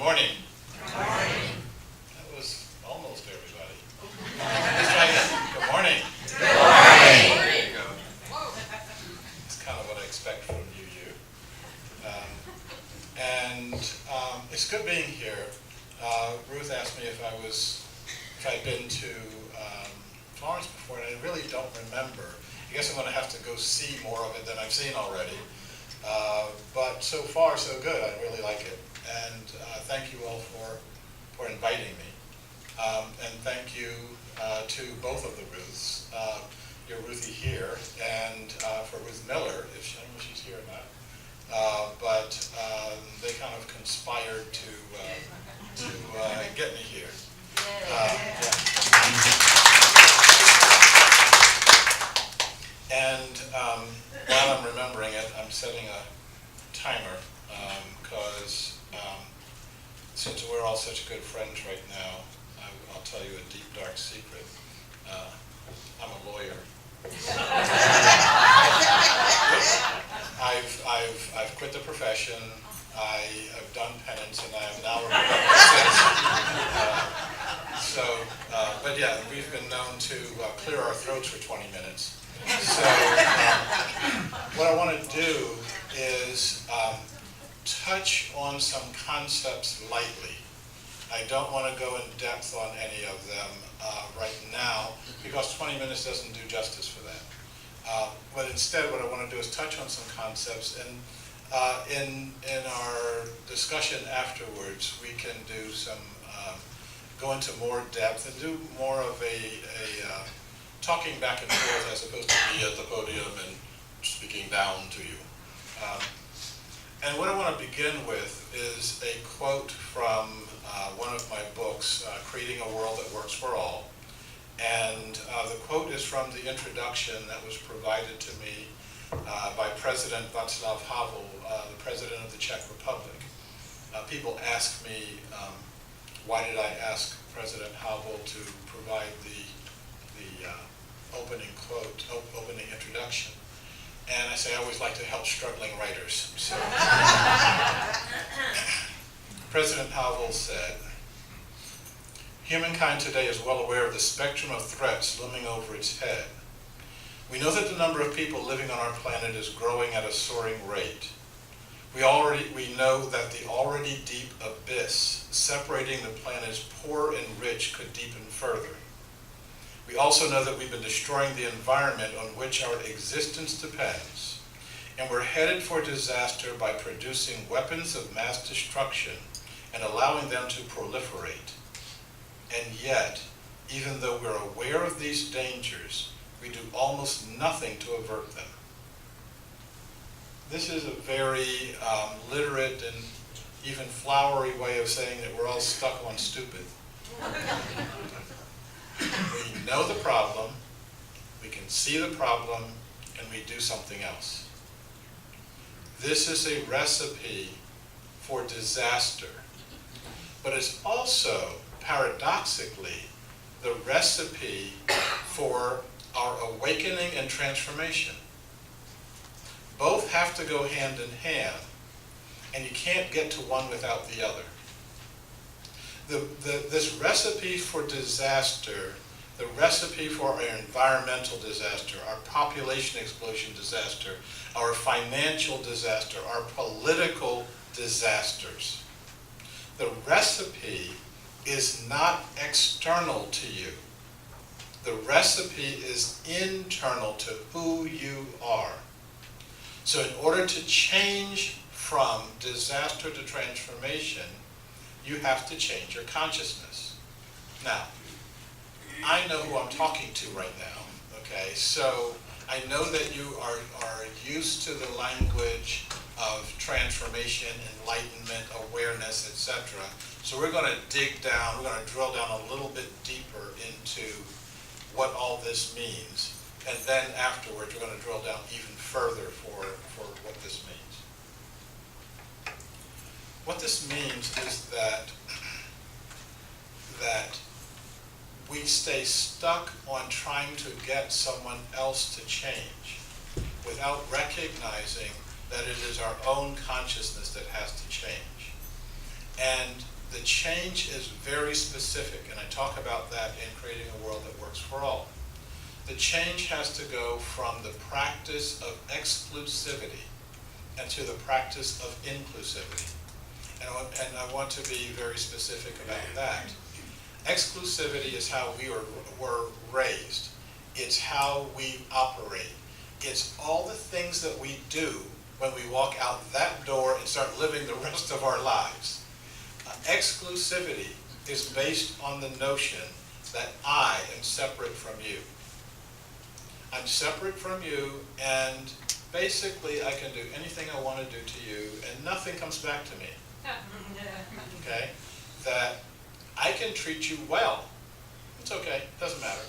morning. Good morning. That was almost everybody. Let's try again. Good morning. Good morning. There you go. It's kind of what I expect from you. It's good being here. Ruth asked me if I'd been to Florence before, and I really don't remember. I guess I'm going to have to go see more of it than I've seen already. But so far, so good. I really like it. And thank you all for inviting me. And thank you to both of the Ruths. Your Ruthie here, and for Ruth Miller, I don't know if she's here or not. But they kind of conspired to get me here. And while I'm remembering it, I'm setting a timer because since we're all such good friends right now, I'll tell you a deep, dark secret. I'm a lawyer. I've quit the profession. I have done penance, and I am now a Republican citizen. But yeah, we've been known to clear our throats for 20 minutes. So what I want to do is touch on some concepts lightly. I don't want to go in depth on any of them right now, because 20 minutes doesn't do justice for that. But instead, what I want to do is touch on some concepts, and in our discussion afterwards, we can do some, go into more depth and do more of a talking back and forth as opposed to me at the podium and speaking down to you. And what I want to begin with is a quote from one of my books, Creating a World That Works for All. And the quote is from the introduction that was provided to me by President Václav Havel, the President of the Czech Republic. People ask me, why did I ask President Havel to provide the opening quote, opening introduction? And I say I always like to help struggling writers. So, President Havel said, "Humankind today is well aware of the spectrum of threats looming over its head. We know that the number of people living on our planet is growing at a soaring rate. We know that the already deep abyss separating the planet's poor and rich could deepen further. We also know that we've been destroying the environment on which our existence depends, and we're headed for disaster by producing weapons of mass destruction and allowing them to proliferate. And yet, even though we're aware of these dangers, we do almost nothing to avert them." This is a very literate and even flowery way of saying that we're all stuck on stupid. We know the problem, we can see the problem, and we do something else. This is a recipe for disaster, but it's also, paradoxically, the recipe for our awakening and transformation. Both have to go hand in hand, and you can't get to one without the other. This recipe for disaster, the recipe for our environmental disaster, our population explosion disaster, our financial disaster, our political disasters, the recipe is not external to you. The recipe is internal to who you are. So in order to change from disaster to transformation, you have to change your consciousness. Now, I know who I'm talking to right now, okay? So I know that you are used to the language of transformation, enlightenment, awareness, etc. So we're going to dig down, we're going to drill down a little bit deeper into what all this means. And then afterwards, we're going to drill down even further for what this means. What this means is that we stay stuck on trying to get someone else to change without recognizing that it is our own consciousness that has to change. And the change is very specific, and I talk about that in Creating a World That Works for All. The change has to go from the practice of exclusivity and to the practice of inclusivity. And I want to be very specific about that. Exclusivity is how we were raised. It's how we operate. It's all the things that we do when we walk out that door and start living the rest of our lives. Exclusivity is based on the notion that I am separate from you. I'm separate from you, and basically I can do anything I want to do to you, and nothing comes back to me. Okay? That I can treat you well. It's okay, doesn't matter.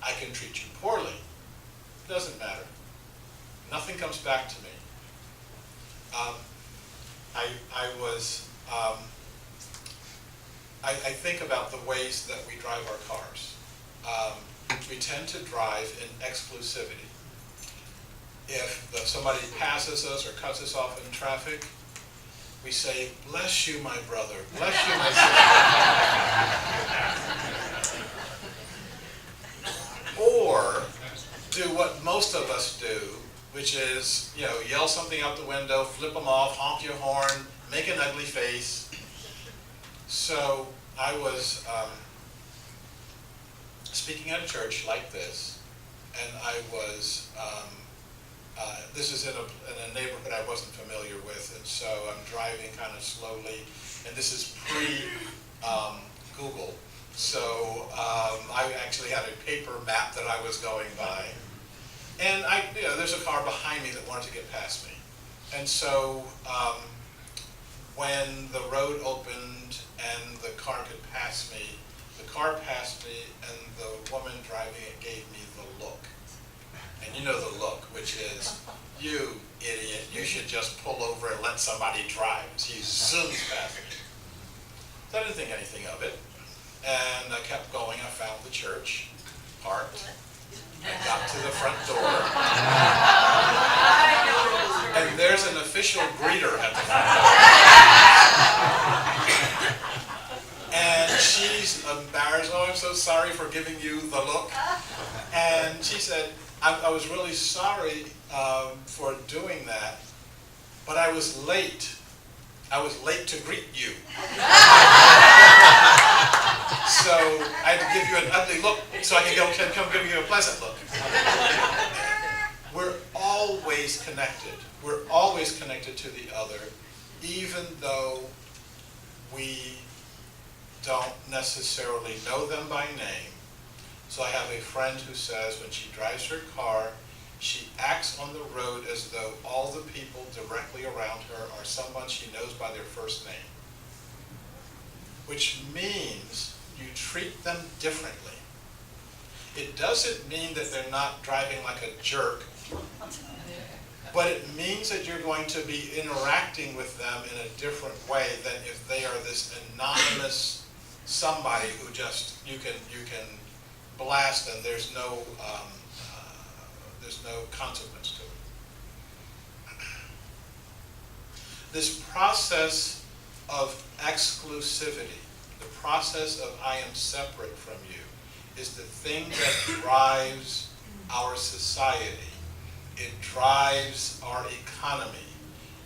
I can treat you poorly. Doesn't matter. Nothing comes back to me. I think about the ways that we drive our cars. We tend to drive in exclusivity. If somebody passes us or cuts us off in traffic, we say, "Bless you, my brother. Bless you, my sister." Or do what most of us do, which is, yell something out the window, flip them off, honk your horn, make an ugly face. So I was speaking at a church like this, and I was, this is in a neighborhood I wasn't familiar with, and so I'm driving kind of slowly, and this is pre-Google, so I actually had a paper map that I was going by, and there's a car behind me that wanted to get past me, and so when the road opened and the car could pass me, the car passed me, and the woman driving it gave me the look. And you know the look, which is, "You idiot, you should just pull over and let somebody drive." She zooms past me. So I didn't think anything of it. And I kept going. I found the church, parked, and got to the front door. And there's an official greeter at the front door. And she's embarrassed. "Oh, I'm so sorry for giving you the look." And she said, I was really sorry for doing that, but I was late. I was late to greet you. So I had to give you an ugly look so I can come give you a pleasant look. We're always connected. We're always connected to the other, even though we don't necessarily know them by name. So I have a friend who says when she drives her car, she acts on the road as though all the people directly around her are someone she knows by their first name. Which means you treat them differently. It doesn't mean that they're not driving like a jerk, but it means that you're going to be interacting with them in a different way than if they are this anonymous somebody who just you can blast and there's no consequence to it. This process of exclusivity, the process of I am separate from you, is the thing that drives our society. It drives our economy.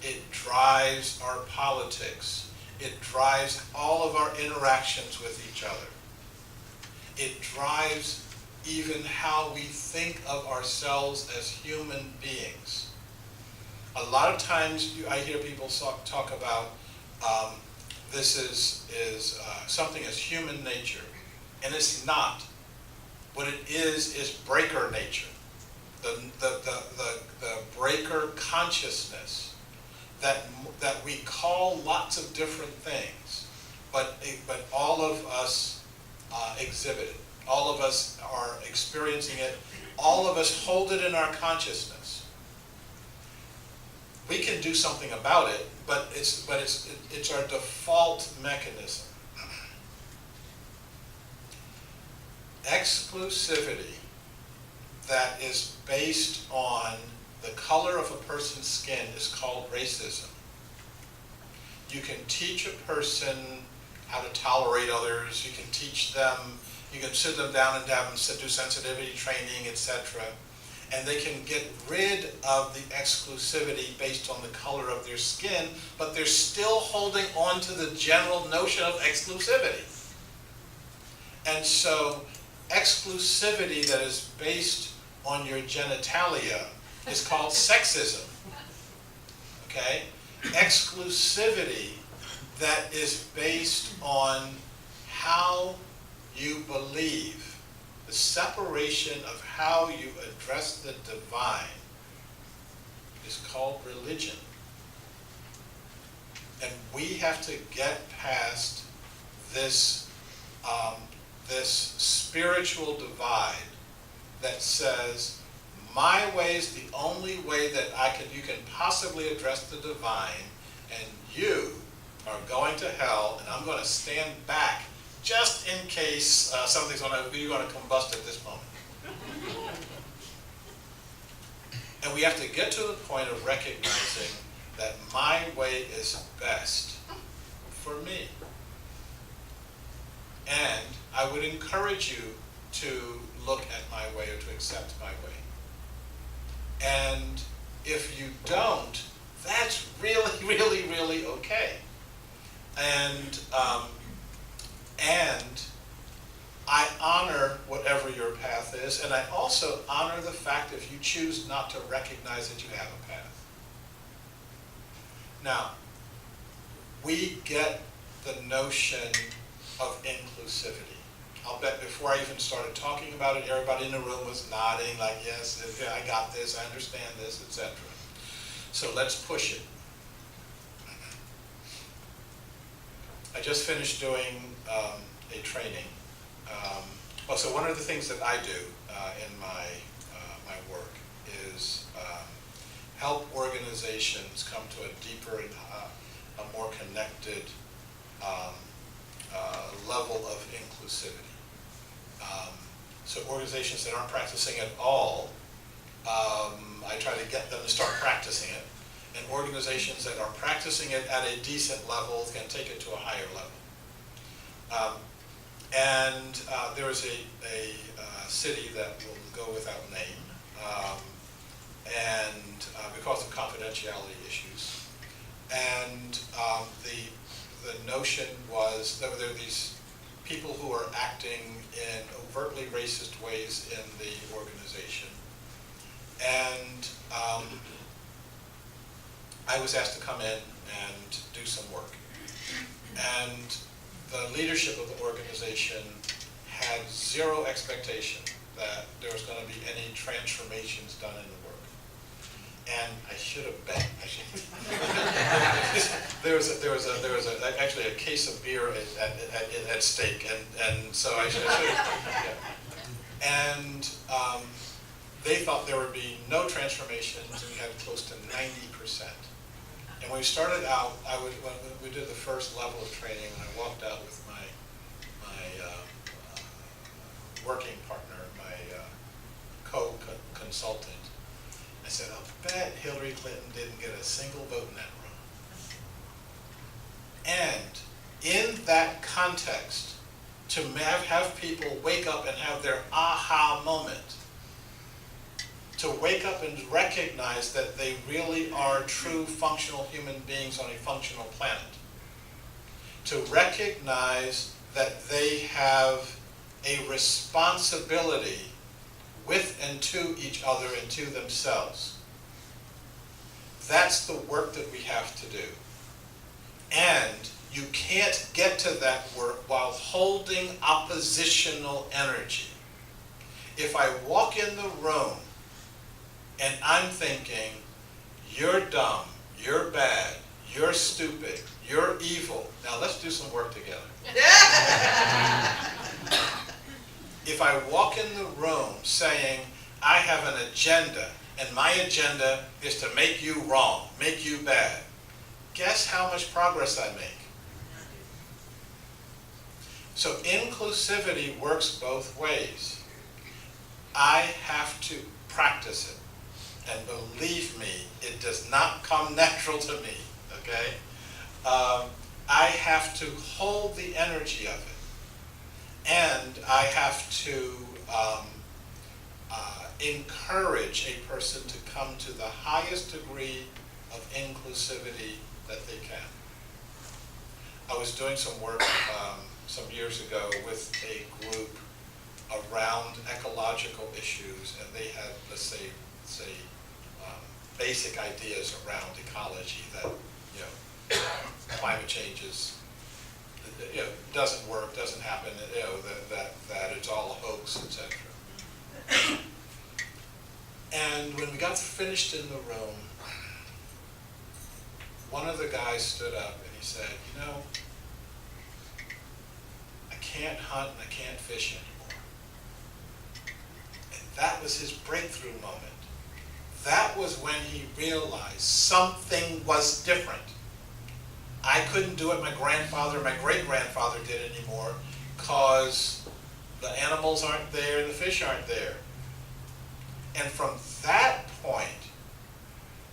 It drives our politics. It drives all of our interactions with each other. It drives even how we think of ourselves as human beings. A lot of times I hear people talk about this is something as human nature, and it's not. What it is breaker nature, the breaker consciousness that we call lots of different things, but all of us exhibit it. All of us are experiencing it. All of us hold it in our consciousness. We can do something about it, but it's our default mechanism. Exclusivity that is based on the color of a person's skin is called racism. You can teach a person how to tolerate others. You can teach them, you can sit them down and have them do sensitivity training, etc. And they can get rid of the exclusivity based on the color of their skin, but they're still holding on to the general notion of exclusivity. And so exclusivity that is based on your genitalia is called sexism. Okay? Exclusivity that is based on how you believe, the separation of how you address the divine, is called religion. And we have to get past this, this spiritual divide that says, my way is the only way that you can possibly address the divine, and you are going to hell, and I'm going to stand back just in case you're going to combust at this moment. And we have to get to the point of recognizing that my way is best for me. And I would encourage you to look at my way or to accept my way. And if you don't, that's really, really, really okay. And I honor whatever your path is, and I also honor the fact if you choose not to recognize that you have a path. Now, we get the notion of inclusivity. I'll bet before I even started talking about it, everybody in the room was nodding like, yes, I got this, I understand this, etc. So let's push it. I just finished doing a training. So one of the things that I do in my work is help organizations come to a deeper and a more connected level of inclusivity. So organizations that aren't practicing at all, I try to get them to start practicing it. And organizations that are practicing it at a decent level can take it to a higher level. There is a city that will go without name, because of confidentiality issues. And the notion was that there are these people who are acting in overtly racist ways in the organization. And I was asked to come in and do some work. And the leadership of the organization had zero expectation that there was going to be any transformations done in the work. And I should have bet. There was actually a case of beer at stake, and so I should have. Yeah. And they thought there would be no transformations, and we had close to 90%. And when we started out, when we did the first level of training, I walked out with my working partner, my co-consultant. I said, I'll bet Hillary Clinton didn't get a single vote in that room. And in that context, to have people wake up and have their aha moment, to wake up and recognize that they really are true functional human beings on a functional planet, to recognize that they have a responsibility with and to each other and to themselves. That's the work that we have to do. And you can't get to that work while holding oppositional energy. If I walk in the room and I'm thinking, you're dumb, you're bad, you're stupid, you're evil, now let's do some work together. If I walk in the room saying, I have an agenda, and my agenda is to make you wrong, make you bad, guess how much progress I make? So inclusivity works both ways. I have to practice it. And believe me, it does not come natural to me, okay? I have to hold the energy of it, and I have to encourage a person to come to the highest degree of inclusivity that they can. I was doing some work some years ago with a group around ecological issues, and they had, let's say basic ideas around ecology that, climate change is, doesn't work, doesn't happen, that it's all a hoax, etc. And when we got finished in the room, one of the guys stood up and he said, I can't hunt and I can't fish anymore. And that was his breakthrough moment. That was when he realized something was different. I couldn't do what my grandfather, my great-grandfather did anymore because the animals aren't there and the fish aren't there. And from that point,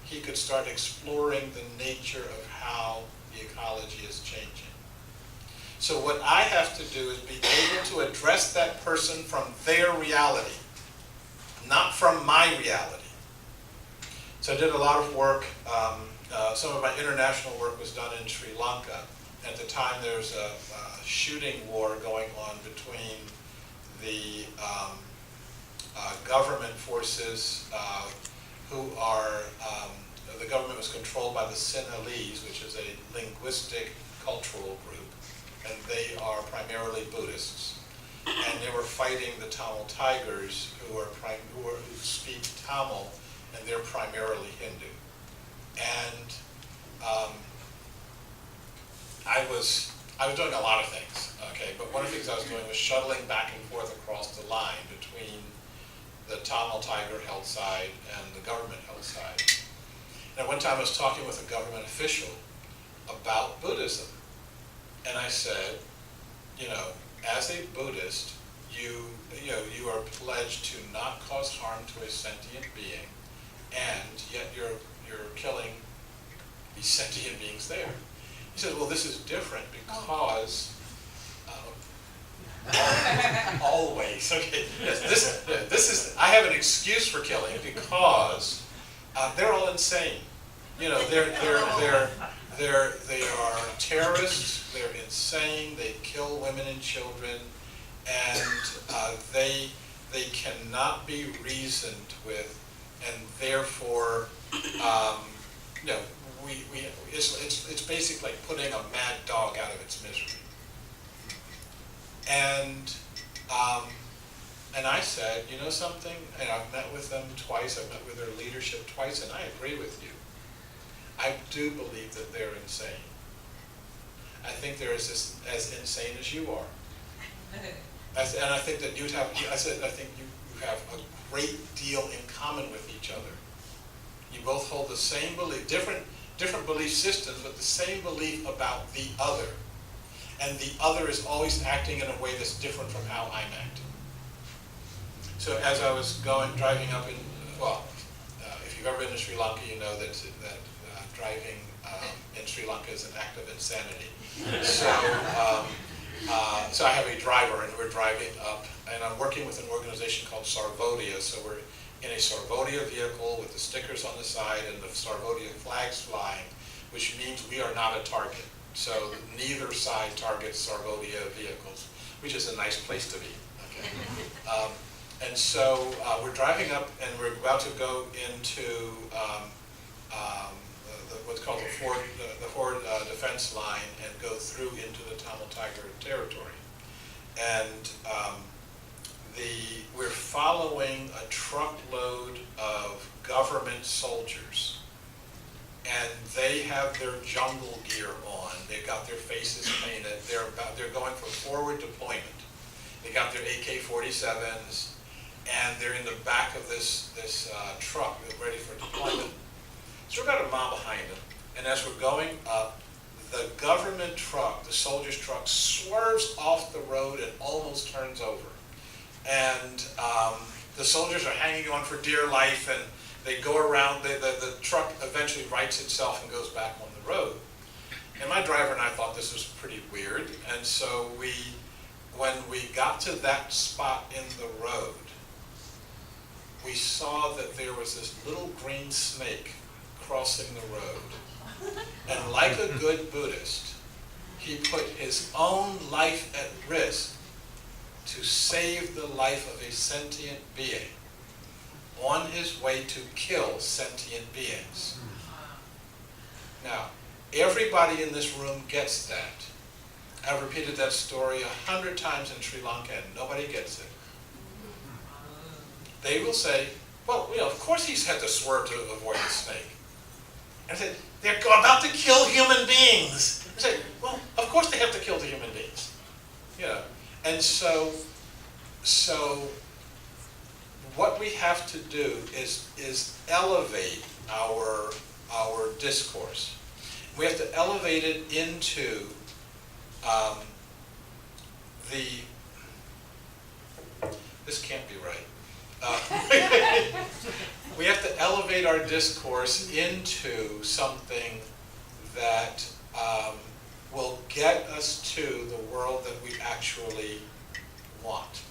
he could start exploring the nature of how the ecology is changing. So what I have to do is be able to address that person from their reality, not from my reality. So I did a lot of work. Some of my international work was done in Sri Lanka. At the time, there was a shooting war going on between the government forces who are, the government was controlled by the Sinhalese, which is a linguistic cultural group, and they are primarily Buddhists. And they were fighting the Tamil Tigers, who speak Tamil, and they're primarily Hindu. And I was doing a lot of things, okay, but one of the things I was doing was shuttling back and forth across the line between the Tamil Tiger held side and the government held side. And one time I was talking with a government official about Buddhism, and I said, as a Buddhist, you are pledged to not cause harm to a sentient being, and yet you're killing these sentient beings there. He said, well, this is different because always, okay. Yes, this is. I have an excuse for killing because they're all insane. They are terrorists. They're insane. They kill women and children, and they cannot be reasoned with, and therefore, it's basically like putting a mad dog out of its misery. And I said, something, and I've met with them twice, I've met with their leadership twice, and I agree with you. I do believe that they're insane. I think they're as insane as you are. And I think that I think you have a great deal in common with each other. You both hold the same belief, different belief systems, but the same belief about the other. And the other is always acting in a way that's different from how I'm acting. So as I was driving up if you've ever been to Sri Lanka, you know that driving in Sri Lanka is an act of insanity. So I have a driver, and we're driving up, and I'm working with an organization called Sarvodia. So we're in a Sarvodia vehicle with the stickers on the side and the Sarvodia flags flying, which means we are not a target. So neither side targets Sarvodia vehicles, which is a nice place to be. Okay. And so we're driving up, and we're about to go into what's called the Ford defense line and go through into the Tamil Tiger territory. And we're following a truckload of government soldiers, and they have their jungle gear on. They've got their faces painted. They're going for forward deployment. They got their AK-47s, and they're in the back of this truck ready for deployment. So we're about a mile behind them, and as we're going up, the government truck, the soldiers' truck, swerves off the road and almost turns over. And the soldiers are hanging on for dear life, and they go around. The truck eventually rights itself and goes back on the road. And my driver and I thought this was pretty weird, and so when we got to that spot in the road, we saw that there was this little green snake crossing the road. And like a good Buddhist, he put his own life at risk to save the life of a sentient being on his way to kill sentient beings. Now, everybody in this room gets that. I've repeated that story 100 times in Sri Lanka and nobody gets it. They will say, well, of course he's had to swerve to avoid the snake. And I said, they're about to kill human beings. I say, well, of course they have to kill the human beings. And so what we have to do is elevate our discourse. We have to elevate it into this can't be right. We have to elevate our discourse into something that will get us to the world that we actually want,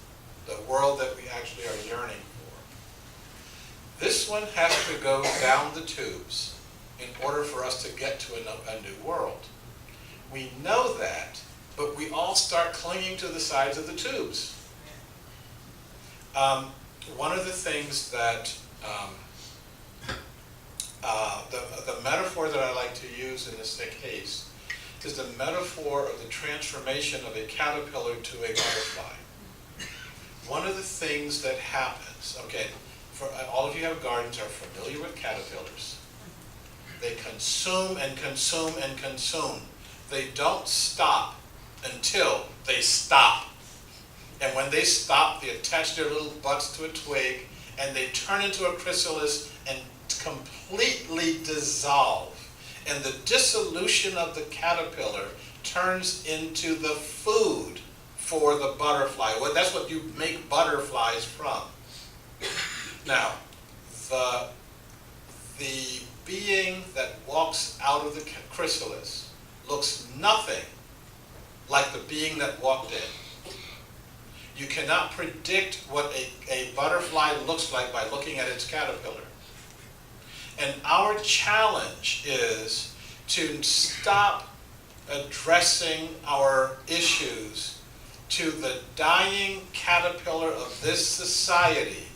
the world that we actually are yearning for. This one has to go down the tubes in order for us to get to a new world. We know that, but we all start clinging to the sides of the tubes. One of the things that, the metaphor that I like to use in this case is the metaphor of the transformation of a caterpillar to a butterfly. One of the things that happens, okay, for all of you who have gardens are familiar with caterpillars. They consume and consume and consume. They don't stop until they stop. And when they stop, they attach their little butts to a twig, and they turn into a chrysalis and completely dissolve. And the dissolution of the caterpillar turns into the food for the butterfly. Well, that's what you make butterflies from. Now, the being that walks out of the chrysalis looks nothing like the being that walked in. You cannot predict what a butterfly looks like by looking at its caterpillar. And our challenge is to stop addressing our issues to the dying caterpillar of this society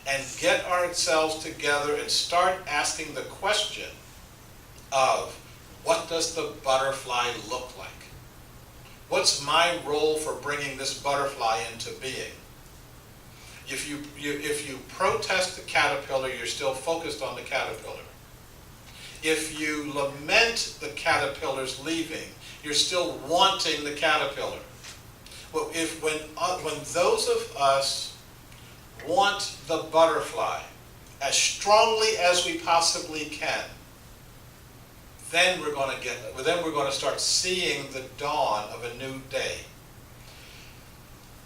and get ourselves together and start asking the question of, what does the butterfly look like? What's my role for bringing this butterfly into being? If you protest the caterpillar, you're still focused on the caterpillar. If you lament the caterpillar's leaving, you're still wanting the caterpillar. Well, when those of us want the butterfly as strongly as we possibly can, then we're going to start seeing the dawn of a new day.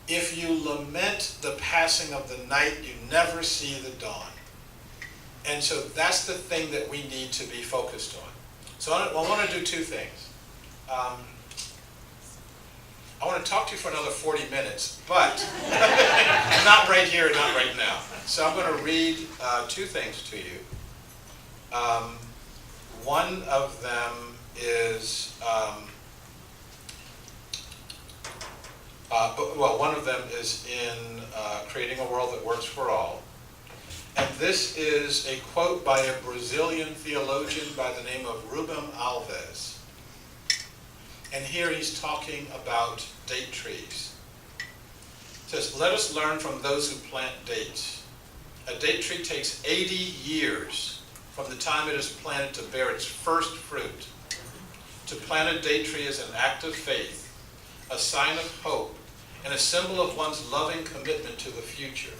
If you lament the passing of the night, you never see the dawn. And so that's the thing that we need to be focused on. So I want to do two things. I want to talk to you for another 40 minutes, but not right here, not right now. So I'm going to read two things to you. One of them is, one of them is in Creating a World That Works for All. And this is a quote by a Brazilian theologian by the name of Rubem Alves. And here he's talking about date trees. It says, let us learn from those who plant dates. A date tree takes 80 years from the time it is planted to bear its first fruit. To plant a date tree is an act of faith, a sign of hope, and a symbol of one's loving commitment to the future.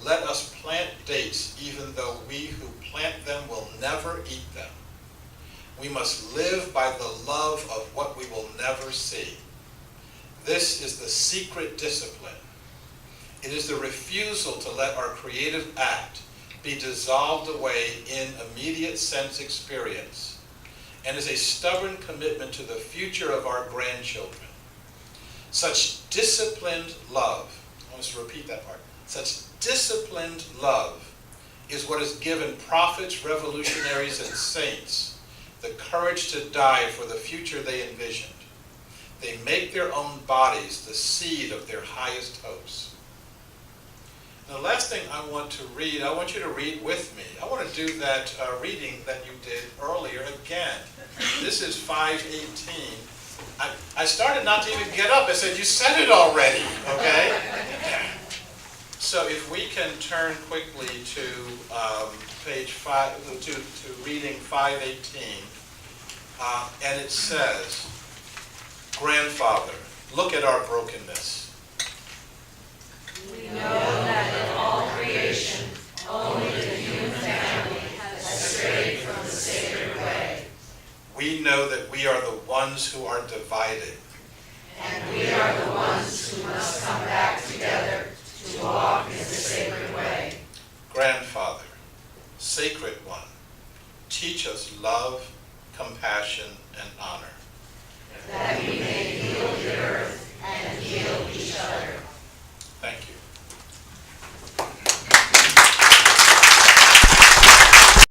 Let us plant dates even though we who plant them will never eat them. We must live by the love of what we will never see. This is the secret discipline. It is the refusal to let our creative act be dissolved away in immediate sense experience. and is a stubborn commitment to the future of our grandchildren. Such disciplined love, I want to repeat that part, such disciplined love is what has given prophets, revolutionaries, and saints the courage to die for the future they envisioned. They make their own bodies the seed of their highest hopes. And the last thing I want to read, I want you to read with me. I want to do that reading that you did earlier again. This is 5:18. I started not to even get up. I said, you said it already, okay? So if we can turn quickly to page 5, to reading 5:18, and it says, Grandfather, look at our brokenness. We know that in all creation, only the human family has strayed from the sacred way. We know that we are the ones who are divided. And we are the ones who must come back together to walk in the sacred way. Grandfather, Sacred One, teach us love, compassion, and honor. That we may yield your